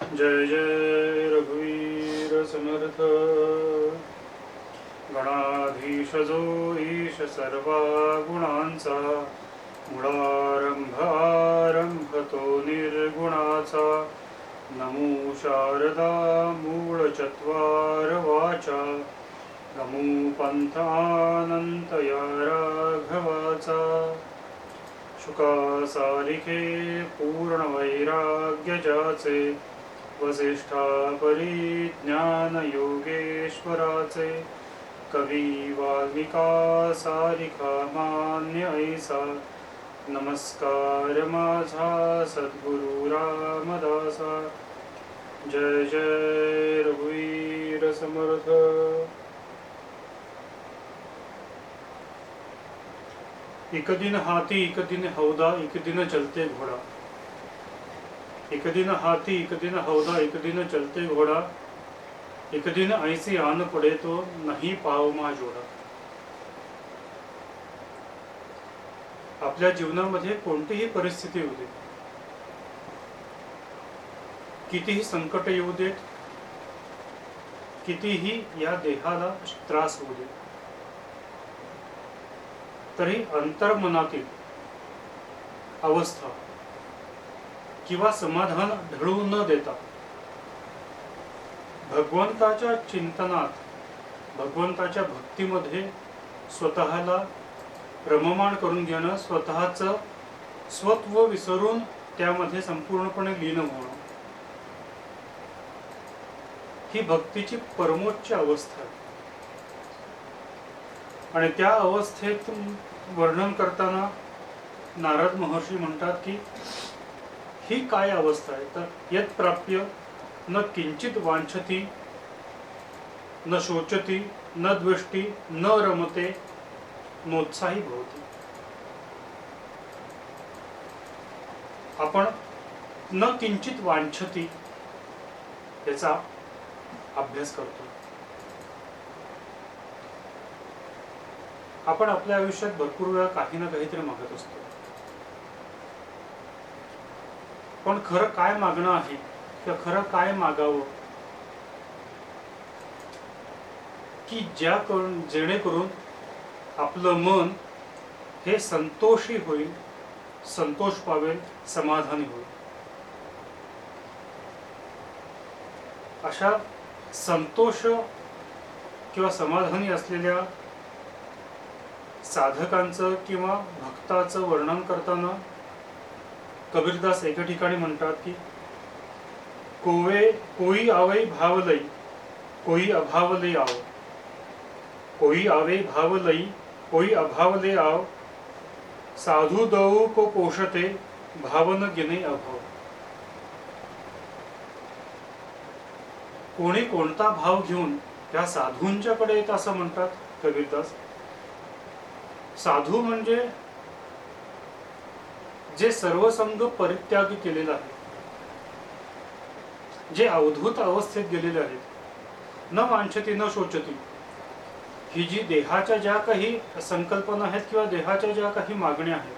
जय जय रघुवीर समर्थ। गणाधीश जो ईश सर्वा गुणांचा, मुळारंभ आरंभ तो निर्गुणाचा। नमो शारदा मूळ चत्वार वाचा, नमो पंथ अनंत या राघवाचा। शुका सारिखे पूर्ण वैराग्य जाचे, वसिष्ठा परिज्ञान योगेश्वराचे। कवी वाल्मिका सारिखा मान्य ऐसा, नमस्कार माझा सद्गुरु रामदासा। जय जय रघुवीर समर्थ। एक दिन हाथी एक दिन हौदा, एक दिन चलते घोड़ा। एक दिन हाथी एक दिन हौदा, एक दिन चलते घोड़ा। एक दिन ऐसी आन पडे तो नहीं पाव मा जोडा। आपल्या जीवनामध्ये कोणतीही परिस्थिती येऊ दे, कितीही संकट येऊ देत, कितीही या देहाला त्रास होऊ दे, तरी अंतर्मनातील अवस्था किंवा समाधान ढळू न देता भगवंताच्या चिंतनात, भगवंताच्या भक्तीमध्ये स्वतःला रममाण करून घेणं, स्वतःचं स्वत्व विसरून त्यामध्ये संपूर्णपणे लीन होणं, ही भक्तीची परमोच्च अवस्था आहे। आणि त्या अवस्थेत वर्णन करताना नारद महर्षी म्हणतात की ही काय अवस्था आहे, तर यत् प्राप्य न किंचित वांछती, न शोचती, न द्वेष्टी, न रमते, नोत्साही भवती। आपण न किंचित वांछती याचा अभ्यास करतो। आपण आपल्या आयुष्यात भरपूर वेळा काही ना काहीतरी मागत असतो, पण खरं काय मागणं आहे किंवा खरं काय मागावं की जेणेकरून आपलं मन हे संतोषी होईल, संतोष पावेल, समाधानी होईल। अशा संतोष किंवा समाधानी असलेल्या साधकांचं किंवा भक्ताचं वर्णन करताना कबीरदास एका ठिकाणी म्हणतात की कोई आवे भाव लई, कोई अभाव ले आओ। कोई आवे भाव लई, कोई अभाव ले आओ। साधु दऊ को पोषते, भावन गिने अभाव। कोणी कोणता भाव घेऊन त्या साधूंच्याकडे येत असं म्हणतात कबीरदास। साधू म्हणजे जे सर्वसंग परित्याग केलेला आहे, जे अवधूत अवस्थेत गेलेले आहेत, न वांछती न शोचती। ही जी देहाच्या ज्या काही संकल्पना आहेत किंवा देहाच्या ज्या काही मागण्या आहेत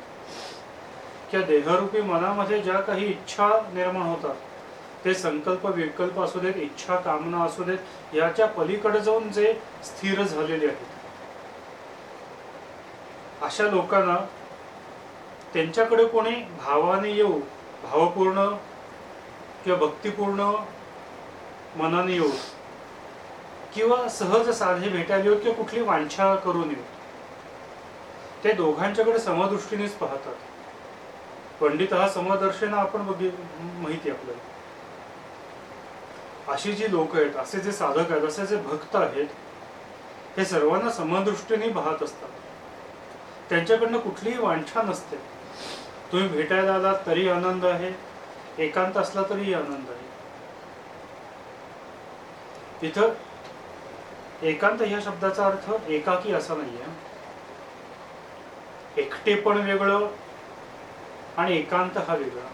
किंवा देहरूपी मनामध्ये ज्या काही इच्छा निर्माण होतात, ते संकल्प विकल्प असू देत, इच्छा कामना असू देत, याच्या पलीकडे जाऊन जे स्थिर झालेले आहेत, अशा लोकांना त्यांच्याकडे कोणी भावाने येऊ, भावपूर्ण किंवा भक्तिपूर्ण मनाने येऊ किंवा सहज साधे भेटायला येऊ किंवा कुठली वांछा करून येऊ, ते दोघांच्याकडे समदृष्टीनेच पाहतात। पंडित हा समदर्शन आपण माहिती आपल्याला। अशी जी लोक आहेत, असे जे साधक आहेत, असे जे भक्त आहेत, हे सर्वांना समदृष्टीने पाहत असतात। त्यांच्याकडनं कुठलीही वांछा नसते। तुम्ही भेटायला आलात तरी आनंद आहे, एकांत असला तरी आनंद आहे। इथं एकांत या शब्दाचा अर्थ एकाकी असा नाहीये। एकटेपण वेगळं आणि एकांत हा वेगळा,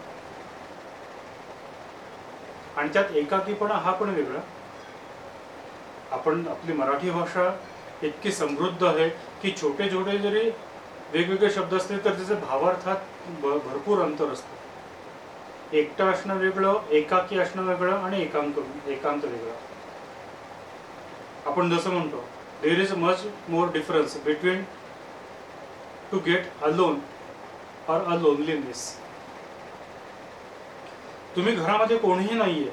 आणि त्यात एकाकीपणा हा पण वेगळा। आपण आपली मराठी भाषा इतकी समृद्ध आहे की छोटे छोटे जरी वेगवेगळे शब्द असले तर त्याचे भावार्थात भरपूर अंतर असतं। एकटं असणं वेगळं, एकाकी असणं वेगळं आणि एकांत वेगळं. आपण जसं म्हणतो there is much more difference between to get alone और अ लोनलीनेस. तुम्ही घरामध्ये कोणीही नाहीये,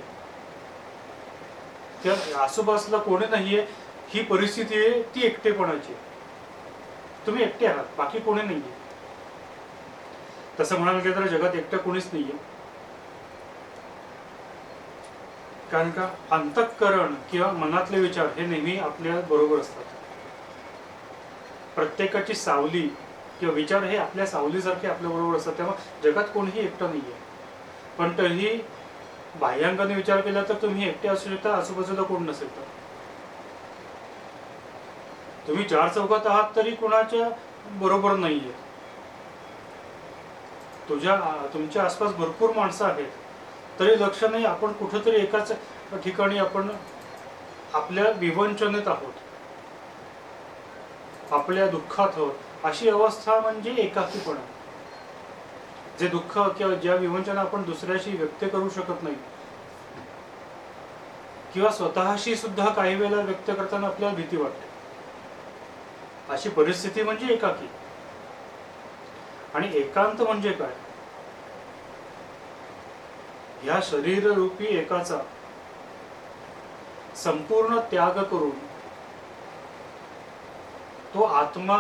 त्या आजूबाजूला कोणी नाहीये, ही परिस्थिती आहे ती एकटेपणाची. तुम्ही एकटे आहात, बाकी कोणी नाहीये. तसं म्हणायला गेलं तर जगात एकटं कोणीच नाहीये. कारण का अंतःकरण किंवा मनातले विचार हे नेहमी आपल्या बरोबर असतात. प्रत्येकाची सावली किंवा विचार हे आपल्या सावलीसारखे आपल्या बरोबर असतात. तेव्हा जगात कोणीही एकटं नाहीये. पण तरीही बाह्यांगाने विचार केला तर तुम्ही एकटे असू शकता, आजूबाजूला कोण नसेल तर. तुम्ही चार चौकात आहात तरी कोणाच्या बरोबर नाहीये. तुमच्या आसपास भरपूर माणसं आहेत, तरी लक्ष नाही, आपण कुठेतरी एकाच ठिकाणी आपण आपल्या विवंचनेत आहोत, आपल्या दुःखात आहोत. अशी अवस्था म्हणजे एकाकीपणा. जे दुःख किंवा ज्या विवंचना आपण दुसऱ्याशी व्यक्त करू शकत नाही, किंवा स्वतःशी सुद्धा काही वेळेला व्यक्त करताना आपल्याला भीती वाटते, अशी परिस्थिती म्हणजे एकाकी. आणि एकांत म्हणजे काय? ह्या शरीररूपी एकाचा संपूर्ण त्याग करून तो आत्मा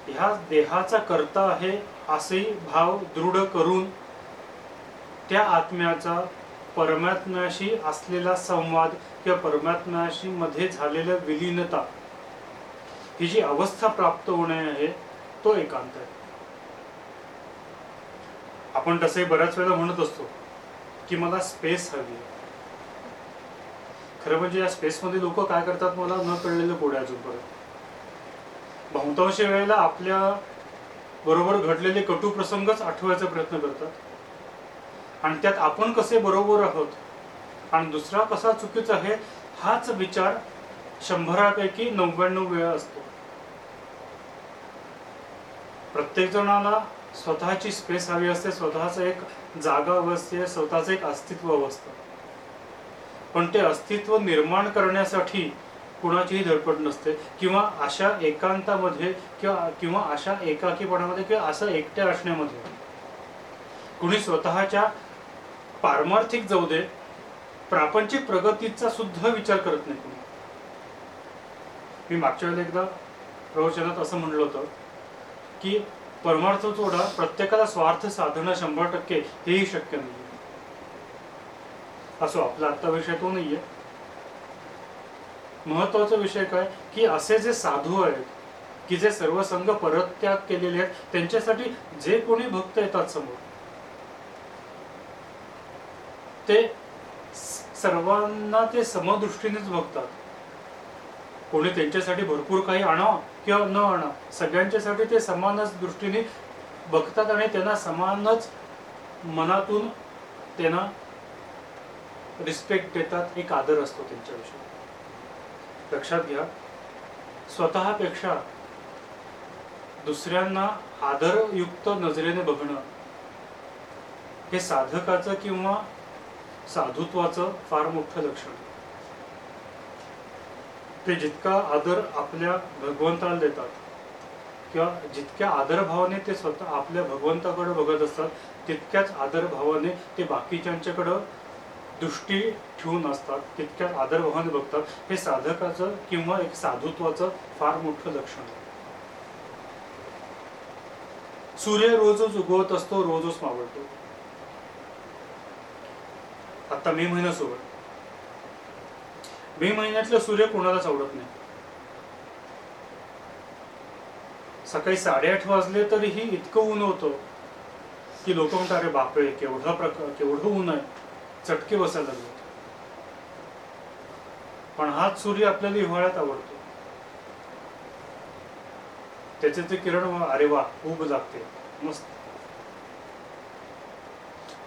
ह्या देहाचा कर्ता आहे असे भाव दृढ करून त्या आत्म्याचा परमात्म्याशी असलेला संवाद किंवा परमात्म्याशी मध्ये झालेल्या विलीनता, ही जी अवस्था प्राप्त होणे आहे, तो एकांत आहे. आपण तसे बऱ्याच वेळेला म्हणत असतो की मला स्पेस हवी. खरं म्हणजे या स्पेसमध्ये लोक काय करतात मला न कळलेलं पुढे अजूनपर्यंत. बहुतांश वेळेला आपल्या बरोबर घडलेले कटू प्रसंगच आठवायचा प्रयत्न करतात, आणि त्यात आपण कसे बरोबर आहोत आणि दुसरा कसा चुकीचा आहे हाच विचार 100पैकी 99 वेळा असतो. प्रत्येक जणाला स्वतःची स्पेस हवी असते, स्वतःचं एक जागा हवी असते, स्वतःचं एक अस्तित्व हवं असतं. पण ते अस्तित्व निर्माण करण्यासाठी कुणाचीही धडपड नसते, किंवा अशा एकांतामध्ये किंवा अशा एकाकीपणामध्ये किंवा असं एकट्या असण्यामध्ये कुणी स्वतःच्या पारमार्थिक जाऊ दे, प्रापंचिक प्रगतीचा सुद्धा विचार करत नाही कुणी. मी मागच्या वेळेला एकदा प्रवचनात असं म्हणलं होतं की परमार्थ सोडा, प्रत्येकाला स्वार्थ साधणं 100% हेही शक्य नाही. असो, आपला आत्ता विषय तो नाहीये. महत्वाचा विषय काय की असे जे साधू आहेत की जे सर्व संघ परत्याग केलेले आहेत, त्यांच्यासाठी जे कोणी भक्त येतात समोर, ते सर्वांना ते समदृष्टीनेच बघतात. कोणी त्यांच्यासाठी भरपूर काही आणावं किंवा न आणा, सगळ्यांच्यासाठी ते समानच दृष्टीने बघतात आणि त्यांना समानच मनातून त्यांना रिस्पेक्ट देतात, एक आदर असतो त्यांच्याविषयी. लक्षात घ्या, स्वतःपेक्षा दुसऱ्यांना आदरयुक्त नजरेने बघणं हे साधकाचं किंवा साधुत्वाचं फार मोठं लक्षण. ते जितका आदर आपल्या भगवंताला देतात किंवा जितक्या आदरभावाने ते स्वतः आपल्या भगवंताकडे बघत असतात, तितक्याच आदरभावाने ते बाकीच्यांच्याकडं दृष्टी ठेवून असतात, तितक्याच आदरभावाने बघतात. हे साधकाचं किंवा एक साधुत्वाचं फार मोठं लक्षण आहे. सूर्य रोजच उगवत असतो, रोजच मावळतो. आता मे महिना सुरू आहे. मे महिन्यातलं सूर्य कोणालाच आवडत नाही. सकाळी 8:30 वाजले तरीही इतकं ऊन होतं की लोक म्हणतात अरे बापरे, केवढं ऊन आहे, चटके बसायला लागले. पण हाच सूर्य आपल्याला हिवाळ्यात आवडतो. त्याचे ते किरण अरे वा खूप लागते, मस्त.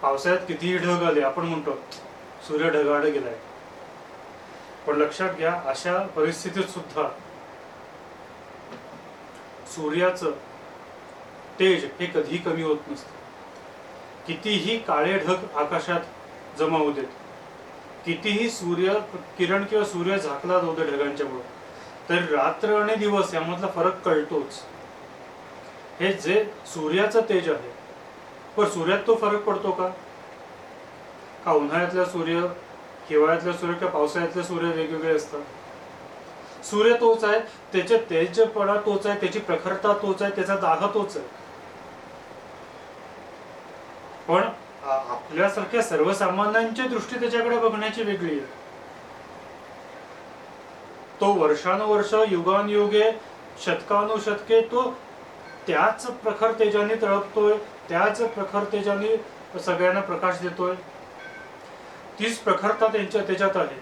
पावसाळ्यात कितीही ढग आले, आपण म्हणतो सूर्य ढगाळ गेलाय. पण लक्षात घ्या, अशा परिस्थितीत सुद्धा सूर्याचं तेज हे कधीही कमी होत नसतं. कितीही काळे ढग आकाशात जमा होऊ देत, कितीही सूर्य किरण किंवा सूर्य झाकला जाऊ दे ढगांच्या मुळे, तर रात्र आणि दिवस यामधला फरक कळतोच. हे जे सूर्याचं तेज आहे, पण सूर्यात तो फरक पडतो का? का उन्हाळ्यातला सूर्य, हिवाळ्यातला सूर्य किंवा पावसाळ्यातले सूर्य वेगवेगळे असतात? सूर्य तोच आहे, त्याचे तेजपणा तोच आहे, त्याची प्रखरता तोच आहे, त्याचा दाह तोच आहे. पण आपल्यासारख्या सर्वसामान्यांची दृष्टी त्याच्याकडे बघण्याची वेगळी आहे. तो वर्षानुवर्ष, युगानुयुगे, शतकानुशतके तो त्याच प्रखर तेजाने तळपतोय, त्याच प्रखर तेजाने सगळ्यांना प्रकाश देतोय. तीच प्रखरता त्याच्यात आहे.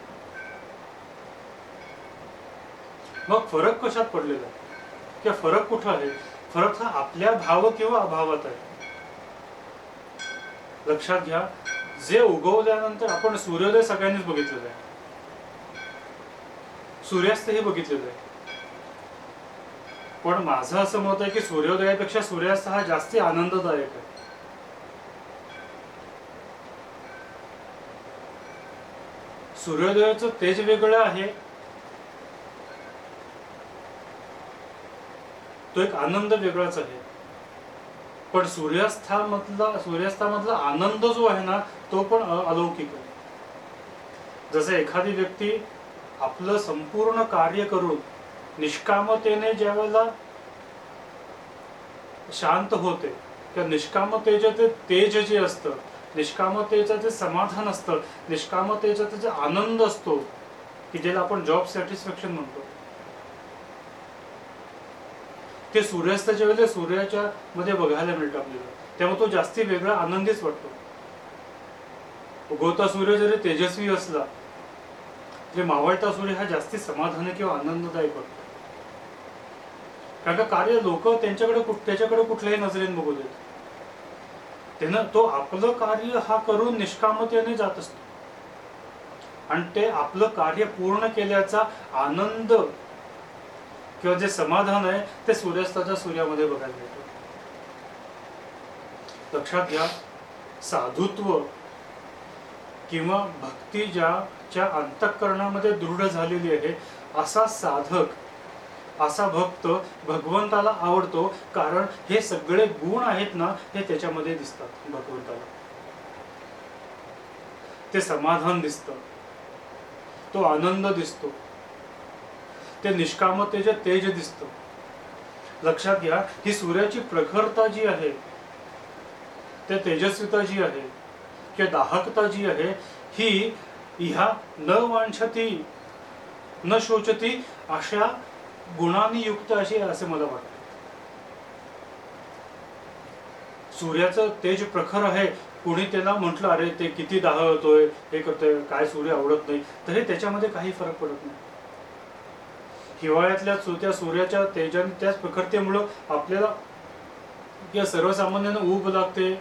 मग फरक कशात पडलेला आहे? किंवा फरक कुठं आहे? फरक हा आपल्या भाव किंवा अभावात आहे. लक्षात घ्या, जे उगवल्यानंतर आपण सूर्योदय सगळ्यांनीच बघितलेला आहे, सूर्यास्तही बघितलेलं आहे. पण माझं असं मत आहे की सूर्योदयापेक्षा सूर्यास्त हा जास्ती आनंददायक आहे. सूर्योदयाचं तेज वेगळं आहे, तो एक आनंद वेगळाच आहे. पण सूर्यास्तामधला आनंद जो आहे ना, तो पण अलौकिक आहे. जसे एखादी व्यक्ती आपलं संपूर्ण कार्य करून निष्कामतेने ज्यावेळेला शांत होते, त्या निष्कामतेचे तेज जे असतं, निष्कामतेचं जे समाधान असतं, निष्कामतेचा जे आनंद असतो, की ज्याला आपण जॉब सॅटिस्फॅक्शन म्हणतो, ते सूर्यास्ताच्या वेळेला सूर्याच्या मध्ये बघायला मिळतं आपल्याला. त्यामुळे तो जास्ती वेगळा आनंदीच वाटतो. उगवता सूर्य जरी तेजस्वी असला तरी मावळता सूर्य हा जास्ती समाधानी किंवा आनंददायक वाटतो. कारण का कार्य लोक त्याच्याकडे कुठल्याही नजरेने बघू देत, त्यानं तो आपलं कार्य हा करून निष्कामतेने जात असतो, आणि ते आपलं कार्य पूर्ण केल्याचा आनंद किंवा जे समाधान आहे ते सूर्यास्ताच्या सूर्यामध्ये बघायला मिळतं. लक्षात घ्या, साधुत्व किंवा भक्ती ज्याच्या अंतःकरणामध्ये दृढ झालेली आहे, असा साधक, असा भक्त भगवंताला आवडतो. कारण हे सगळे गुण आहेत ना, हे त्याच्यामध्ये दिसतात भगवंताला. ते समाधान दिसतं, तो आनंद दिसतो, ते निष्कामतेचे तेज दिसतं. लक्षात घ्या, ही सूर्याची प्रखरता जी आहे, ते तेजस्विता जी आहे किंवा दाहकता जी आहे, ही ह्या न वांछती न शोचती अशा गुणांनी युक्त अशी आहे असं मला वाटतं. सूर्याचं तेज प्रखर आहे, कोणी त्याला म्हटलं अरे ते किती दाह होतोय, हे करतोय, काय सूर्य आवडत नाही, तरी त्याच्यामध्ये काही फरक पडत नाही. हिवाळ्यातल्या त्या सूर्याच्या तेजाने, त्याच प्रखरतेमुळं आपल्याला या सर्वसामान्यांना ऊब लागते,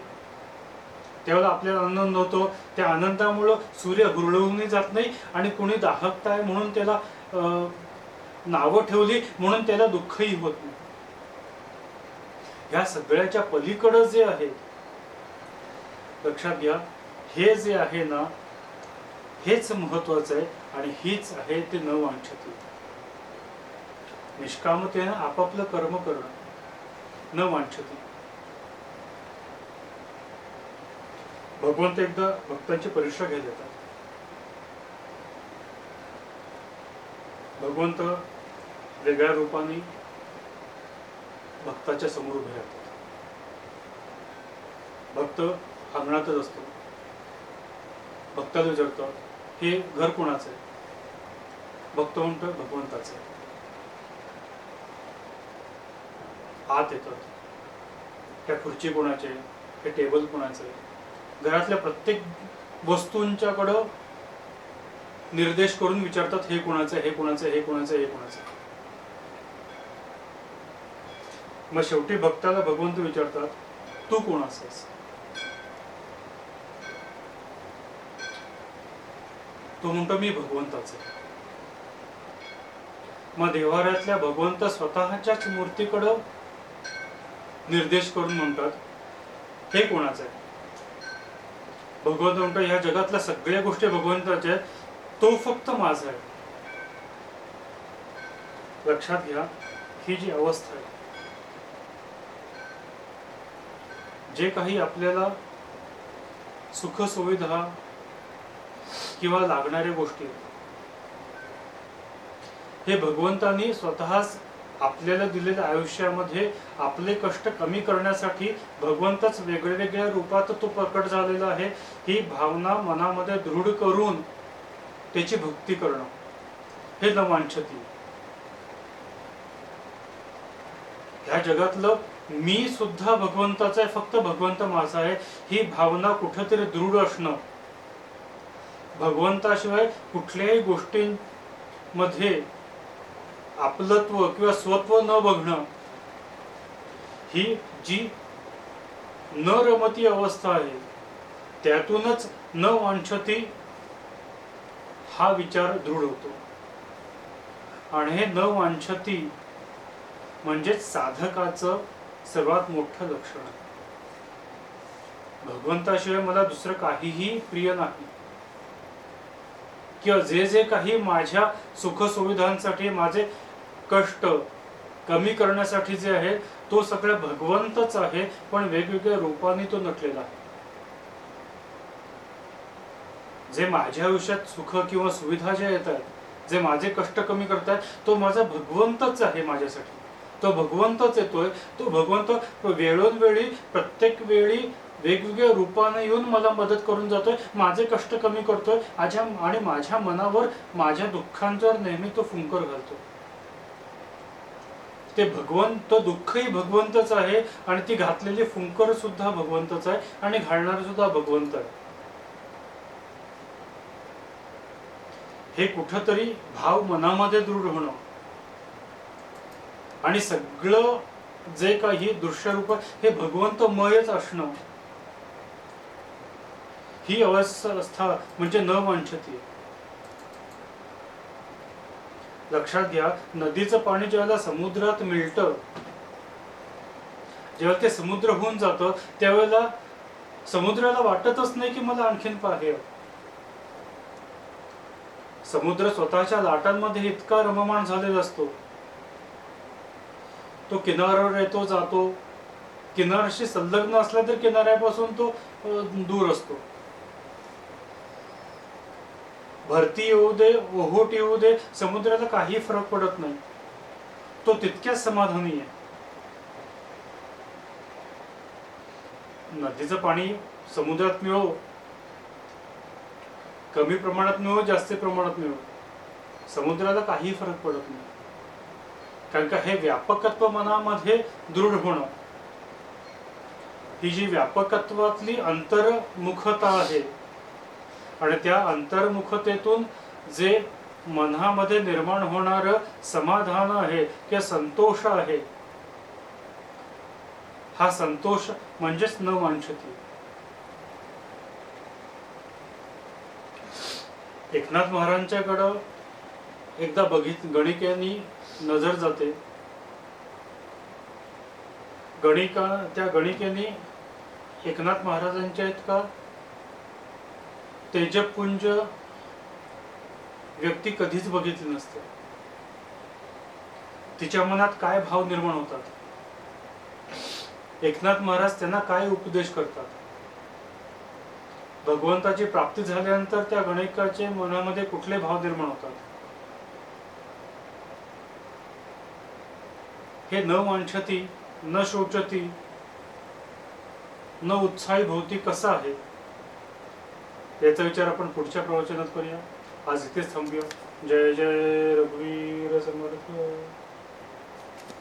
त्यावेळेला आपल्याला आनंद होतो. त्या आनंदामुळं सूर्य हुरळवूनही जात नाही, आणि कोणी दाहकता आहे म्हणून त्याला नावं ठेवली म्हणून त्याला दुःखही होत नाही. ह्या सगळ्याच्या पलीकडं जे आहे, लक्षात घ्या, हे जे आहे ना, हेच महत्वाचं आहे. आणि हीच आहे ते न वांछती, निष्कामतेने आपापलं कर्म करणं, न वांछती. भगवंत एकदा भक्तांची परीक्षा घ्यायला येतात. भगवंत वेगळ्या रूपाने भक्ताच्या समोर उभे राहतात. भक्त अंगणातच असतो. भक्ताला विचारतात, हे घर कोणाचं आहे? भक्त म्हणतो भगवंताचं आहे. आत येतात, त्या खुर्ची कोणाची आहे, हे टेबल कोणाचं आहे, घरातल्या प्रत्येक वस्तूंच्याकडं निर्देश करून विचारतात, हे कोणाचं आहे, हे कोणाचं आहे, हे कोणाचं आहे, हे कोणाचं आहे. मग शेवटी भक्ताला भगवंत विचारतात, तू कोण आहेस? तो म्हणतो मी भगवंताचा आहे. मग देव्हाऱ्यातल्या भगवंत स्वतःच्याच मूर्तीकडं निर्देश करून म्हणतात, हे कोणाचं आहे? भगवंत म्हणतो ह्या जगातल्या सगळ्या गोष्टी भगवंताच्या आहेत, तो फक्त माझा आहे. लक्षात घ्या, ही जी अवस्था आहे, जे काही आपल्याला सुख सुविधा किंवा लागणाऱ्या गोष्टी, हे भगवंतानी स्वतःच आपल्याला दिलेल्या आयुष्यामध्ये आपले कष्ट कमी करण्यासाठी भगवंतच वेगवेगळ्या रूपात तो प्रकट झालेला आहे. ही भावना मनामध्ये दृढ करून त्याची भक्ती करणं, हे न वांछती. ह्या जगातलं मी सुद्धा भगवंताचा आहे, फक्त भगवंत माझा आहे, ही भावना कुठेतरी दृढ असणं, भगवंताशिवाय कुठल्याही गोष्टींमध्ये आपलत्व किंवा स्वत्व न बघणं, ही जी न रमती अवस्था आहे, त्यातूनच न वांछती हा विचार दृढ होतो. आणि हे न वांछती म्हणजे साधकाचं सर्वात मोठं लक्षण आहे. भगवंताशिवाय मला दुसरं काहीही प्रिय नाही, किंवा जे जे काही माझ्या सुख सुविधांसाठी, माझे कष्ट कमी करण्यासाठी जे आहे, तो सगळं भगवंतच आहे, पण वेगवेगळ्या रूपाने तो नटलेला आहे. जे माझ्या आयुष्यात सुख किंवा सुविधा जे येत आहेत, जे माझे कष्ट कमी करतात, तो माझा भगवंतच आहे. माझ्यासाठी तो भगवंतच येतोय. तो भगवंत वेळोवेळी प्रत्येक वेळी वेगवेगळ्या रूपाने येऊन मला मदत करून जातोय, माझे कष्ट कमी करतोय, आणि माझ्या मनावर माझ्या दुःखांवर नेहमी तो फुंकर घालतो. ते भगवंत, दुःखही भगवंतच आहे, आणि ती घातलेली फुंकर सुद्धा भगवंतच आहे, आणि घालणार सुद्धा भगवंत आहे. हे कुठंतरी भाव मनामध्ये दृढ होणं, आणि सगळं जे काही दृश्यरूप हे भगवंतमयच असणं, ही अवस्था म्हणजे न वांछती. लक्षात घ्या, नदीचं पाणी ज्यावेळेला समुद्रात मिळतं, जेव्हा ते समुद्र होऊन जातं, त्यावेळेला समुद्राला वाटतच नाही की मला आणखीन पाहिजे. समुद्र स्वतःच्या लाटांमध्ये इतका रममाण झालेला असतो, तो किनाऱ्यावर येतो जातो, किनाऱ्याशी संलग्न असला तर किनाऱ्यापासून तो दूर असतो. भरती येऊ दे, ओहोट येऊ दे, समुद्राला काही फरक पडत नाही, तो तितक्याच समाधानी आहे. नदीचं पाणी समुद्रात मिळो, कमी प्रमाणात मिळो, जास्त प्रमाणात मिळो, समुद्राला काही फरक पडत नाही. कारण का हे व्यापकत्व मनामध्ये दृढ होणं, ही जी व्यापकत्वातली अंतर्मुखता आहे, आणि त्या अंतर्मुखतेतून जे मनामध्ये निर्माण होणार समाधान आहे किंवा संतोष आहे, हा संतोष म्हणजेच न वांछती. एकनाथ महाराजांच्याकडं एकदा गणिकेनी नजर जाते. त्या गणिकेनी एकनाथ महाराजांच्या इतका तेजपुंज व्यक्ती कधीच बघितली नसते. तिच्या मनात काय भाव निर्माण होतात, एकनाथ महाराज त्यांना काय उपदेश करतात. भगवंताची प्राप्ती झाल्यानंतर त्या गणिकाच्या मनामध्ये कुठले भाव निर्माण होतात, हे न वांछती, न शोचती, न उत्साही भोवती कसं आहे, याचा विचार आपण पुढच्या प्रवचनात करूया. आज इथेच थांबूया. जय जय रघुवीर समर्थ.